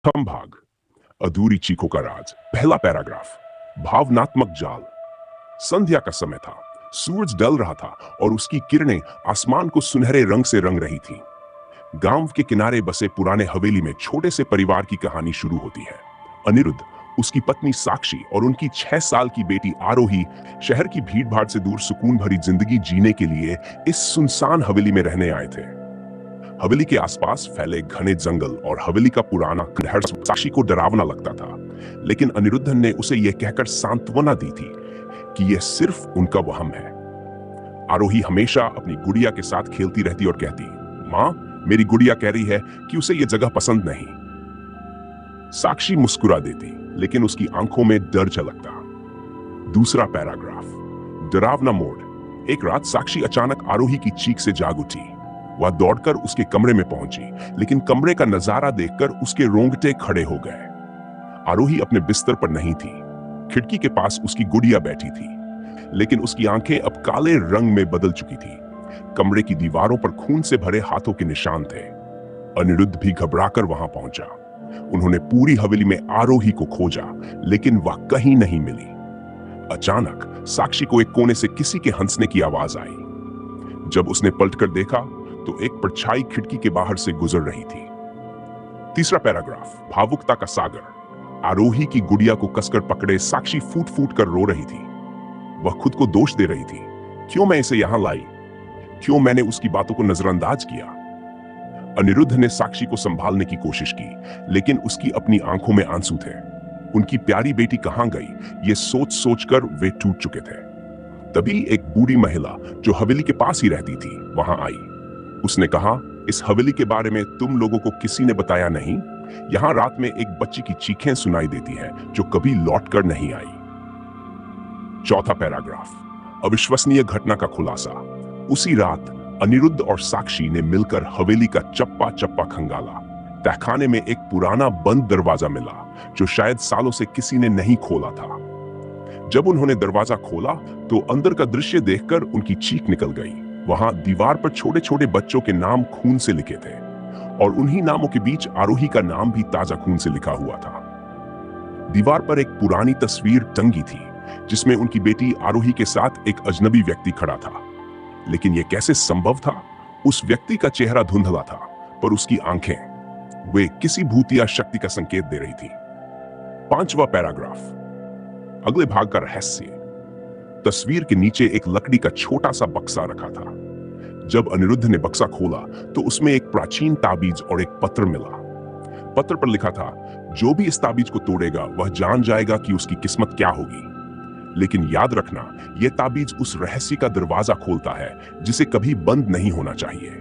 प्रथम भाग, अधूरी चीखों का राज। पहला पैराग्राफ, भावनात्मक जाल। संध्या का समय था। सूरज ढल रहा था और उसकी किरणें आसमान को सुनहरे रंग से रंग रही थीं। गांव के किनारे बसे पुराने हवेली में छोटे से परिवार की कहानी शुरू होती है। अनिरुद्ध, उसकी पत्नी साक्षी और उनकी 6 साल की बेटी आरोही शहर की भीड़-भाड़ से दूर सुकून भरी जिंदगी जीने के लिए इस सुनसान हवेली में रहने आए थे। हवेली के आसपास फैले घने जंगल और हवेली का पुराना खंडहर साक्षी को डरावना लगता था, लेकिन अनिरुद्धन ने उसे यह कहकर सांत्वना दी थी कि यह सिर्फ उनका वहम है। आरोही हमेशा अपनी गुड़िया के साथ खेलती रहती और कहती, माँ, मेरी गुड़िया कह रही है कि उसे यह जगह पसंद नहीं। साक्षी मुस्कुरा देती, लेकिन उसकी आंखों में डर झलकता। दूसरा पैराग्राफ, डरावना मोड़। एक रात साक्षी अचानक आरोही की चीख से जाग उठी। वह दौड़कर उसके कमरे में पहुंची, लेकिन कमरे का नजारा देखकर उसके रोंगटे खड़े हो गए। आरोही अपने बिस्तर पर नहीं थी। खिड़की के पास उसकी गुड़िया बैठी थी, लेकिन उसकी आंखें अब काले रंग में बदल चुकी थी। कमरे की दीवारों पर खून से भरे हाथों के निशान थे। अनिरुद्ध भी घबराकर वहां पहुंचा। उन्होंने पूरी हवेली में आरोही को खोजा, लेकिन वह कहीं नहीं मिली। अचानक साक्षी को एक कोने से किसी के हंसने की आवाज आई। जब उसने पलटकर देखा तो एक परछाई खिड़की के बाहर से गुजर रही थी। तीसरा पैराग्राफ, भावुकता का सागर। आरोही की गुड़िया को कसकर पकड़े साक्षी फूट फूट कर रो रही थी। वह खुद को दोष दे रही थी। क्यों मैं इसे यहां लाई? क्यों मैंने उसकी बातों को नजरअंदाज किया? अनिरुद्ध ने साक्षी को संभालने की कोशिश की, लेकिन उसकी अपनी आंखों में आंसू थे। उनकी प्यारी बेटी कहां गई, ये सोच सोचकर वे टूट चुके थे। तभी एक बूढ़ी महिला जो हवेली के पास ही रहती थी, वहां आई। उसने कहा, इस हवेली के बारे में तुम लोगों को किसी ने बताया नहीं? यहां रात में एक बच्ची की चीखें सुनाई देती है जो कभी लौटकर नहीं आई। चौथा पैराग्राफ, अविश्वसनीय घटना का खुलासा। उसी रात अनिरुद्ध और साक्षी ने मिलकर हवेली का चप्पा चप्पा खंगाला। तहखाने में एक पुराना बंद दरवाजा मिला जो शायद सालों से किसी ने नहीं खोला था। जब उन्होंने दरवाजा खोला तो अंदर का दृश्य देखकर उनकी चीख निकल गई। वहां दीवार पर छोटे छोटे बच्चों के नाम खून से लिखे थे, और उन्हीं नामों के बीच आरोही का नाम भी ताजा खून से लिखा हुआ था। दीवार पर एक पुरानी तस्वीर टंगी थी जिसमें उनकी बेटी आरोही के साथ एक अजनबी व्यक्ति खड़ा था। लेकिन यह कैसे संभव था? उस व्यक्ति का चेहरा धुंधला था, पर उसकी आंखें, वे किसी भूत या शक्ति का संकेत दे रही थी। पांचवा पैराग्राफ, अगले भाग का रहस्य। तस्वीर के नीचे एक लकड़ी का छोटा सा बक्सा रखा था। जब अनिरुद्ध ने बक्सा खोला तो उसमें एक प्राचीन ताबीज और एक पत्र मिला। पत्र पर लिखा था, जो भी इस ताबीज को तोड़ेगा वह जान जाएगा कि उसकी किस्मत क्या होगी। लेकिन याद रखना, यह ताबीज उस रहस्य का दरवाजा खोलता है जिसे कभी बंद नहीं होना चाहिए।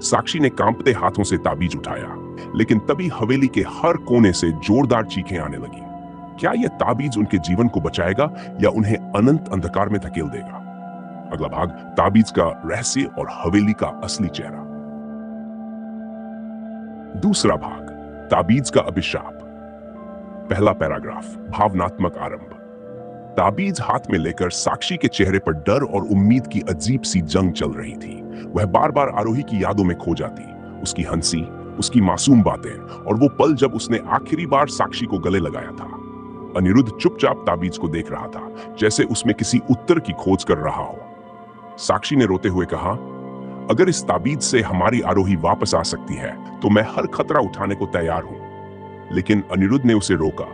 साक्षी ने कांपते हाथों से ताबीज उठाया, लेकिन तभी हवेली के हर कोने से जोरदार चीखें आने लगी। क्या यह ताबीज उनके जीवन को बचाएगा या उन्हें अनंत अंधकार में धकेल देगा? अगला भाग, ताबीज का रहस्य और हवेली का असली चेहरा। दूसरा भाग, ताबीज का अभिशाप। पहला पैराग्राफ, भावनात्मक आरंभ। ताबीज हाथ में लेकर साक्षी के चेहरे पर डर और उम्मीद की अजीब सी जंग चल रही थी। वह बार बार आरोही की यादों में खो जाती, उसकी हंसी, उसकी मासूम बातें, और वो पल जब उसने आखिरी बार साक्षी को गले लगाया था। अनिरुद्ध चुपचाप ताबीज को देख रहा था, जैसे उसमें किसी उत्तर की खोज कर रहा हो। साक्षी ने रोते हुए कहा, अगर इस ताबीज से हमारी आरोही वापस आ सकती है तो मैं हर खतरा उठाने को तैयार हूं। लेकिन अनिरुद्ध ने उसे रोका।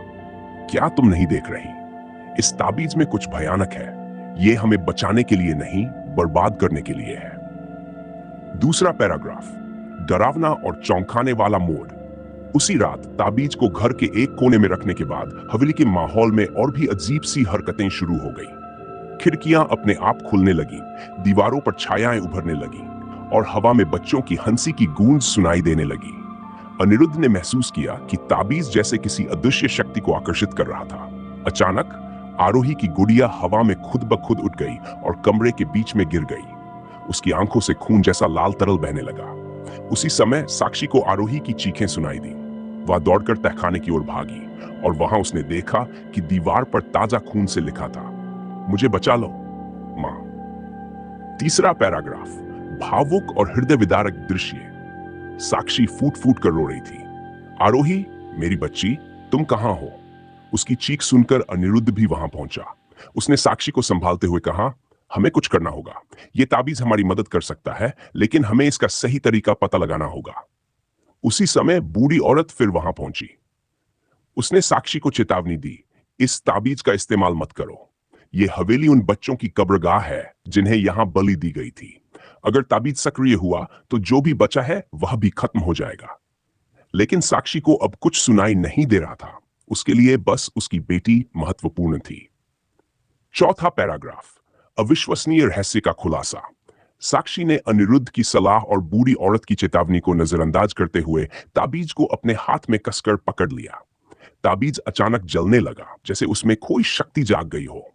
क्या तुम नहीं देख रही? इस ताबीज में कुछ भयानक है। यह हमें बचाने के लिए नहीं, बर्बाद करने के लिए है। दूसरा पैराग्राफ, डरावना और चौंकाने वाला मोड़। उसी रात ताबीज को घर के एक कोने में रखने के बाद हवेली के माहौल में और भी अजीब सी हरकतें शुरू हो गई। खिड़कियां अपने आप खुलने लगी, दीवारों पर छायाएं उभरने लगी, और हवा में बच्चों की हंसी की गूंज सुनाई देने लगी। अनिरुद्ध ने महसूस किया कि ताबीज जैसे किसी अदृश्य शक्ति को आकर्षित कर रहा था। अचानक आरोही की गुड़िया हवा में खुद ब खुद उठ गई और कमरे के बीच में गिर गई। उसकी आंखों से खून जैसा लाल तरल बहने लगा। उसी समय साक्षी को आरोही की चीखें सुनाई दी। वह दौड़कर तहखाने की ओर भागी, और वहां उसने देखा कि दीवार पर ताजा खून से लिखा था, मुझे बचा लो, मां। तीसरा पैराग्राफ, भावुक और हृदय विदारक दृश्य। साक्षी फूट फूट कर रो रही थी। आरोही मेरी बच्ची, तुम कहां हो? उसकी चीख सुनकर अनिरुद्ध भी वहां पहुंचा। उसने साक्षी को संभालते हुए कहा, हमें कुछ करना होगा। यह ताबीज हमारी मदद कर सकता है, लेकिन हमें इसका सही तरीका पता लगाना होगा। उसी समय बूढ़ी औरत फिर वहां पहुंची। उसने साक्षी को चेतावनी दी, इस ताबीज का इस्तेमाल मत करो। यह हवेली उन बच्चों की कब्रगाह है जिन्हें यहां बलि दी गई थी। अगर ताबीज सक्रिय हुआ तो जो भी बचा है वह भी खत्म हो जाएगा। लेकिन साक्षी को अब कुछ सुनाई नहीं दे रहा था। उसके लिए बस उसकी बेटी महत्वपूर्ण थी। चौथा पैराग्राफ, अविश्वसनीय रहस्य का खुलासा। साक्षी ने अनिरुद्ध की सलाह और बूढ़ी औरत की चेतावनी को नजरअंदाज करते हुए ताबीज को अपने हाथ में कसकर पकड़ लिया। ताबीज अचानक जलने लगा, जैसे उसमें कोई शक्ति जाग गई हो।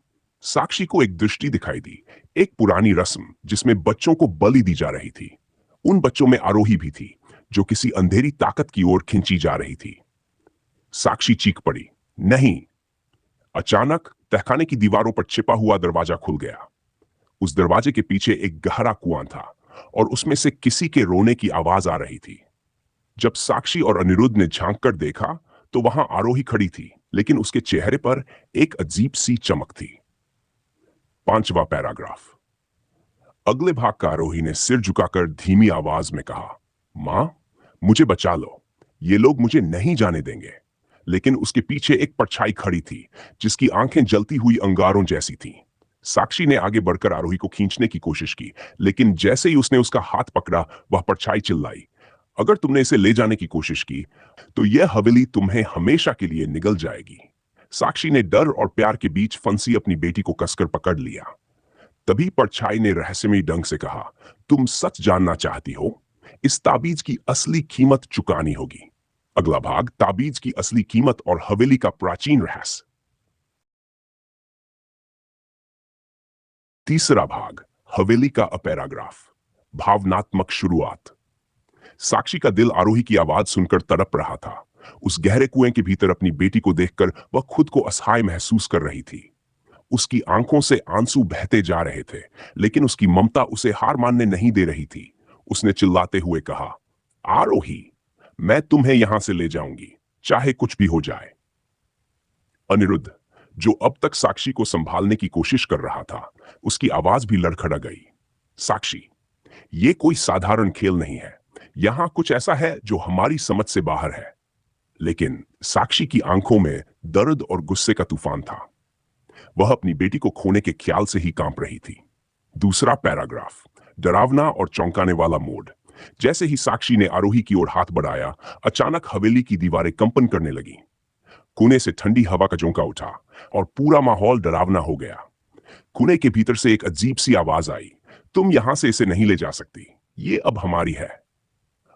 साक्षी को एक दृष्टि दिखाई दी, एक पुरानी रस्म जिसमें बच्चों को बलि दी जा रही थी। उन बच्चों में आरोही भी थी, जो किसी अंधेरी ताकत की ओर खींची जा रही थी। साक्षी चीख पड़ी, नहीं। अचानक तहखाने की दीवारों पर छिपा हुआ दरवाजा खुल गया। उस दरवाजे के पीछे एक गहरा कुआं था और उसमें से किसी के रोने की आवाज आ रही थी। जब साक्षी और अनिरुद्ध ने झांक कर देखा तो वहां आरोही खड़ी थी, लेकिन उसके चेहरे पर एक अजीब सी चमक थी। पांचवा पैराग्राफ, अगले भाग का आरोही ने सिर झुकाकर धीमी आवाज में कहा, मां, मुझे बचा लो। ये लोग मुझे नहीं जाने देंगे। लेकिन उसके पीछे एक परछाई खड़ी थी, जिसकी आंखें जलती हुई अंगारों जैसी थीं। साक्षी ने आगे बढ़कर आरोही को खींचने की कोशिश की, लेकिन जैसे ही उसने उसका हाथ पकड़ा, वह परछाई चिल्लाई, अगर तुमने इसे ले जाने की कोशिश की तो यह हवेली तुम्हें हमेशा के लिए निगल जाएगी। साक्षी ने डर और प्यार के बीच फंसी अपनी बेटी को कसकर पकड़ लिया। तभी परछाई ने रहस्यमयी ढंग से कहा, तुम सच जानना चाहती हो? इस ताबीज की असली कीमत चुकानी होगी। अगला भाग, ताबीज की असली कीमत और हवेली का प्राचीन रहस्य। तीसरा भाग, हवेली का पैराग्राफ, भावनात्मक शुरुआत। साक्षी का दिल आरोही की आवाज सुनकर तड़प रहा था। उस गहरे कुएं के भीतर अपनी बेटी को देखकर वह खुद को असहाय महसूस कर रही थी। उसकी आंखों से आंसू बहते जा रहे थे, लेकिन उसकी ममता उसे हार मानने नहीं दे रही थी। उसने चिल्लाते हुए कहा, आरोही, मैं तुम्हें यहां से ले जाऊंगी, चाहे कुछ भी हो जाए। अनिरुद्ध, जो अब तक साक्षी को संभालने की कोशिश कर रहा था, उसकी आवाज भी लड़खड़ा गई। साक्षी, ये कोई साधारण खेल नहीं है। यहां कुछ ऐसा है जो हमारी समझ से बाहर है। लेकिन साक्षी की आंखों में दर्द और गुस्से का तूफान था। वह अपनी बेटी को खोने के ख्याल से ही कांप रही थी। दूसरा पैराग्राफ, डरावना और चौंकाने वाला मोड। जैसे ही साक्षी ने आरोही की ओर हाथ बढ़ाया, अचानक हवेली की दीवारें कंपन करने लगी। कुएं से ठंडी हवा का झोंका उठा और पूरा माहौल डरावना हो गया। कुएं के भीतर से एक अजीब सी आवाज आई, तुम यहां से इसे नहीं ले जा सकती, ये अब हमारी है।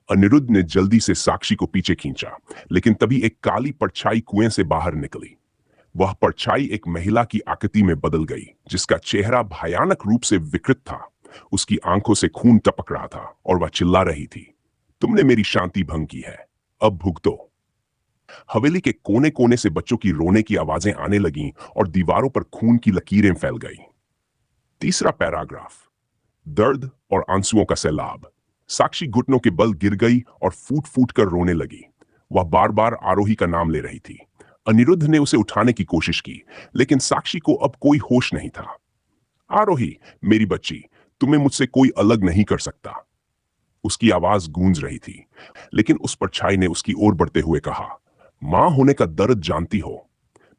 अनिरुद्ध ने जल्दी से साक्षी को पीछे खींचा, लेकिन तभी एक काली परछाई कुएं से बाहर निकली। वह परछाई एक महिला की आकृति में बदल गई, जिसका चेहरा भयानक रूप से विकृत था। उसकी आंखों से खून टपक रहा था और वह चिल्ला रही थी, तुमने मेरी शांति भंग की है, अब भुगतो। हवेली के कोने कोने से बच्चों की रोने की आवाजें आने लगीं और दीवारों पर खून की लकीरें फैल गईं। तीसरा पैराग्राफ, दर्द और आंसुओं का सैलाब। साक्षी घुटनों के बल गिर गई और फूट फूट कर रोने लगी। वह बार बार आरोही का नाम ले रही थी। अनिरुद्ध ने उसे उठाने की कोशिश की, लेकिन साक्षी को अब कोई होश नहीं था। आरोही, मेरी बच्ची, तुम्हें मुझसे कोई अलग नहीं कर सकता। उसकी आवाज गूंज रही थी, लेकिन उस परछाई ने उसकी ओर बढ़ते हुए कहा, मां होने का दर्द जानती हो?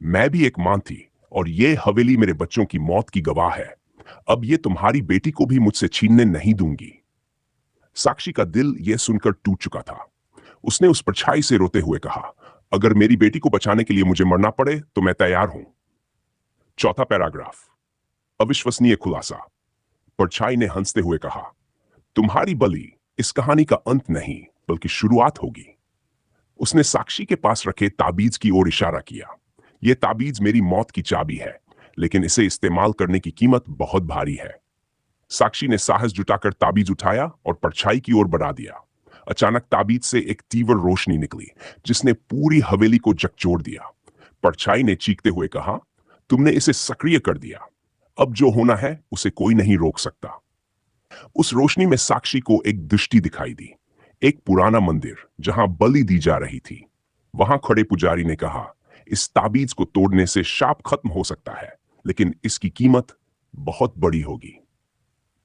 मैं भी एक मां थी और ये हवेली मेरे बच्चों की मौत की गवाह है। अब ये तुम्हारी बेटी को भी मुझसे छीनने नहीं दूंगी। साक्षी का दिल यह सुनकर टूट चुका था। उसने उस परछाई से रोते हुए कहा, अगर मेरी बेटी को बचाने के लिए मुझे मरना पड़े तो मैं तैयार हूं। चौथा पैराग्राफ, अविश्वसनीय खुलासा। परछाई ने हंसते हुए कहा, तुम्हारी बलि इस कहानी का अंत नहीं बल्कि शुरुआत होगी। उसने साक्षी के पास रखे ताबीज की ओर इशारा किया। यह ताबीज मेरी मौत की चाबी है, लेकिन इसे इस्तेमाल करने की कीमत बहुत भारी है। साक्षी ने साहस जुटाकर ताबीज उठाया और परछाई की ओर बढ़ा दिया। अचानक ताबीज से एक तीव्र रोशनी निकली, जिसने पूरी हवेली को झकझोर दिया। परछाई ने चीखते हुए कहा, तुमने इसे सक्रिय कर दिया। अब जो होना है उसे कोई नहीं रोक सकता। उस रोशनी में साक्षी को एक दृष्टि दिखाई दी, एक पुराना मंदिर जहां बलि दी जा रही थी। वहां खड़े पुजारी ने कहा, इस ताबीज को तोड़ने से शाप खत्म हो सकता है, लेकिन इसकी कीमत बहुत बड़ी होगी।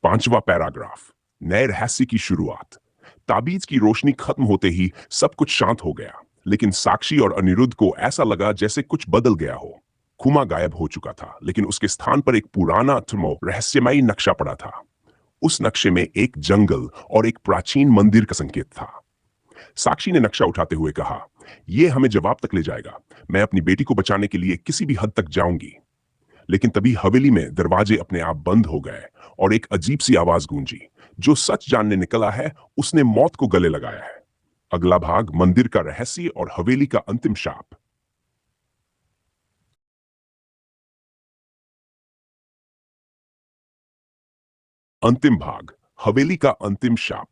5वां पैराग्राफ, नए रहस्य की शुरुआत। ताबीज की रोशनी खत्म होते ही सब कुछ शांत हो गया, लेकिन साक्षी और अनिरुद्ध को ऐसा लगा जैसे कुछ बदल गया हो। खुमा गायब हो चुका था, लेकिन उसके स्थान पर एक पुराना रहस्यमयी नक्शा पड़ा था। उस नक्शे में एक जंगल और एक प्राचीन मंदिर का संकेत था। साक्षी ने नक्शा उठाते हुए कहा, यह हमें जवाब तक ले जाएगा। मैं अपनी बेटी को बचाने के लिए किसी भी हद तक जाऊंगी। लेकिन तभी हवेली में दरवाजे अपने आप बंद हो गए और एक अजीब सी आवाज गूंजी, जो सच जानने निकला है उसने मौत को गले लगाया है। अगला भाग, मंदिर का रहस्य और हवेली का अंतिम शाप। अंतिम भाग, हवेली का अंतिम शाप।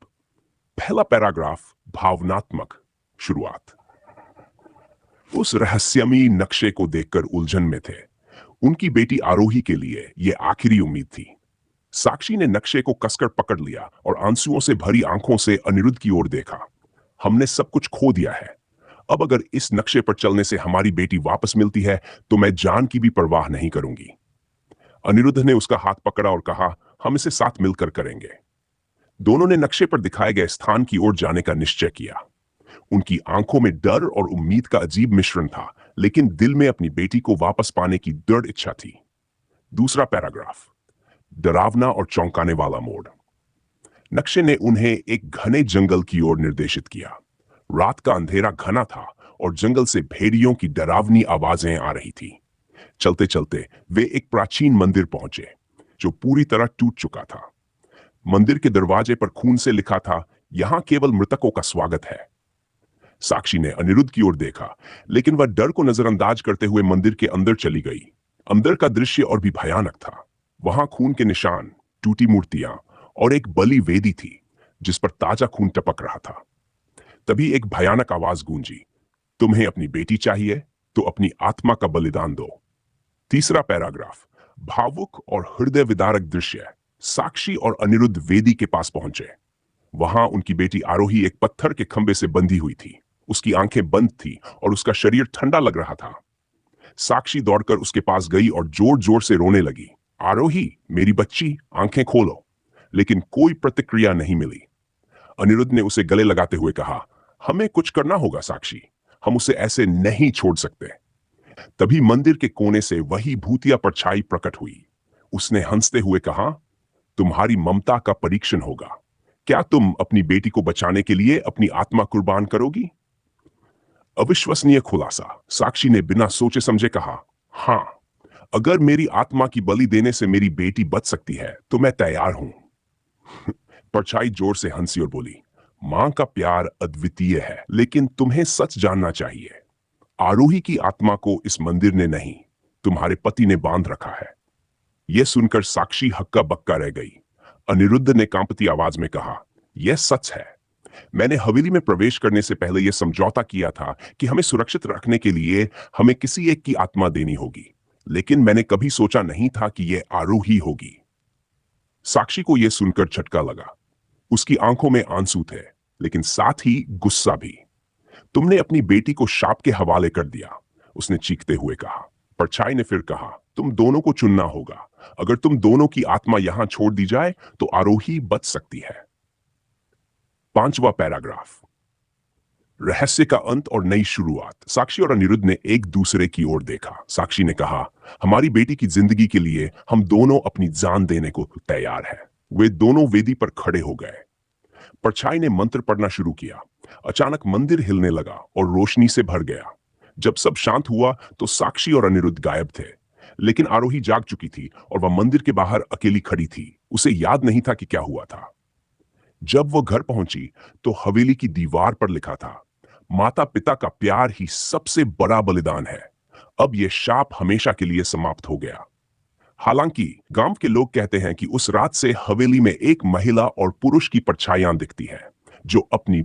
पहला पैराग्राफ, भावनात्मक शुरुआत। उस रहस्यमयी नक्शे को देखकर उलझन में थे। उनकी बेटी आरोही के लिए यह आखिरी उम्मीद थी। साक्षी ने नक्शे को कसकर पकड़ लिया और आंसुओं से भरी आंखों से अनिरुद्ध की ओर देखा। हमने सब कुछ खो दिया है। अब अगर इस नक्शे पर चलने से हमारी बेटी वापस मिलती है तो मैं जान की भी परवाह नहीं करूंगी। अनिरुद्ध ने उसका हाथ पकड़ा और कहा, हम इसे साथ मिलकर करेंगे। दोनों ने नक्शे पर दिखाए गए स्थान की ओर जाने का निश्चय किया। उनकी आंखों में डर और उम्मीद का अजीब मिश्रण था, लेकिन दिल में अपनी बेटी को वापस पाने की दृढ़ इच्छा थी। दूसरा पैराग्राफ, डरावना और चौंकाने वाला मोड़। नक्शे ने उन्हें एक घने जंगल की ओर निर्देशित किया। रात का अंधेरा घना था और जंगल से भेड़ियों की डरावनी आवाजें आ रही थी। चलते चलते वे एक प्राचीन मंदिर पहुंचे, जो पूरी तरह टूट चुका था। मंदिर के दरवाजे पर खून से लिखा था, यहां केवल मृतकों का स्वागत है। साक्षी ने अनिरुद्ध की ओर देखा, लेकिन वह डर को नजरअंदाज करते हुए मंदिर के अंदर चली गई। अंदर का दृश्य और भी भयानक था। वहां खून के निशान, टूटी मूर्तियां और एक बलि वेदी थी, जिस पर ताजा खून टपक रहा था। तभी एक भयानक आवाज गूंजी, तुम्हें अपनी बेटी चाहिए तो अपनी आत्मा का बलिदान दो। तीसरा पैराग्राफ, भावुक और हृदय विदारक दृश्य। साक्षी और अनिरुद्ध वेदी के पास पहुंचे। वहां उनकी बेटी आरोही एक पत्थर के खंबे से बंधी हुई थी। उसकी आंखें बंद थी और उसका शरीर ठंडा लग रहा था। साक्षी दौड़कर उसके पास गई और जोर जोर से रोने लगी, आरोही मेरी बच्ची, आंखें खोलो। लेकिन कोई प्रतिक्रिया नहीं मिली। अनिरुद्ध ने उसे गले लगाते हुए कहा, हमें कुछ करना होगा साक्षी, हम उसे ऐसे नहीं छोड़ सकते। तभी मंदिर के कोने से वही भूतिया परछाई प्रकट हुई। उसने हंसते हुए कहा, तुम्हारी ममता का परीक्षण होगा। क्या तुम अपनी बेटी को बचाने के लिए अपनी आत्मा कुर्बान करोगी? अविश्वसनीय खुलासा। साक्षी ने बिना सोचे समझे कहा, हां, अगर मेरी आत्मा की बलि देने से मेरी बेटी बच सकती है तो मैं तैयार हूं। परछाई जोर से हंसी और बोली, मां का प्यार अद्वितीय है, लेकिन तुम्हें सच जानना चाहिए। आरोही की आत्मा को इस मंदिर ने नहीं, तुम्हारे पति ने बांध रखा है। यह सुनकर साक्षी हक्का बक्का रह गई। अनिरुद्ध ने कांपती आवाज में कहा, यह सच है। मैंने हवेली में प्रवेश करने से पहले यह समझौता किया था कि हमें सुरक्षित रखने के लिए हमें किसी एक की आत्मा देनी होगी, लेकिन मैंने कभी सोचा नहीं था कि यह आरोही होगी। साक्षी को यह सुनकर झटका लगा। उसकी आंखों में आंसू थे, लेकिन साथ ही गुस्सा भी। तुमने अपनी बेटी को शाप के हवाले कर दिया, उसने चीखते हुए कहा। परछाई ने फिर कहा, तुम दोनों को चुनना होगा। अगर तुम दोनों की आत्मा यहां छोड़ दी जाए तो आरोही बच सकती है। 5वां पैराग्राफ, रहस्य का अंत और नई शुरुआत। साक्षी और अनिरुद्ध ने एक दूसरे की ओर देखा। साक्षी ने कहा, हमारी बेटी की जिंदगी के लिए हम दोनों अपनी जान देने को तैयार हैं। वे दोनों वेदी पर खड़े हो गए। परछाई ने मंत्र पढ़ना शुरू किया। अचानक मंदिर हिलने लगा और रोशनी से भर गया। जब सब शांत हुआ तो साक्षी और अनिरुद्ध गायब थे, लेकिन आरोही जाग चुकी थी और वह मंदिर के बाहर अकेली खड़ी थी। उसे याद नहीं था कि क्या हुआ था। जब वह घर पहुंची तो हवेली की दीवार पर लिखा था, माता पिता का प्यार ही सबसे बड़ा बलिदान है। अब यह शाप हमेशा के लिए समाप्त हो गया। हालांकि गांव के लोग कहते हैं कि उस रात से हवेली में एक महिला और पुरुष की परछाइयां दिखती हैं, जो अपनी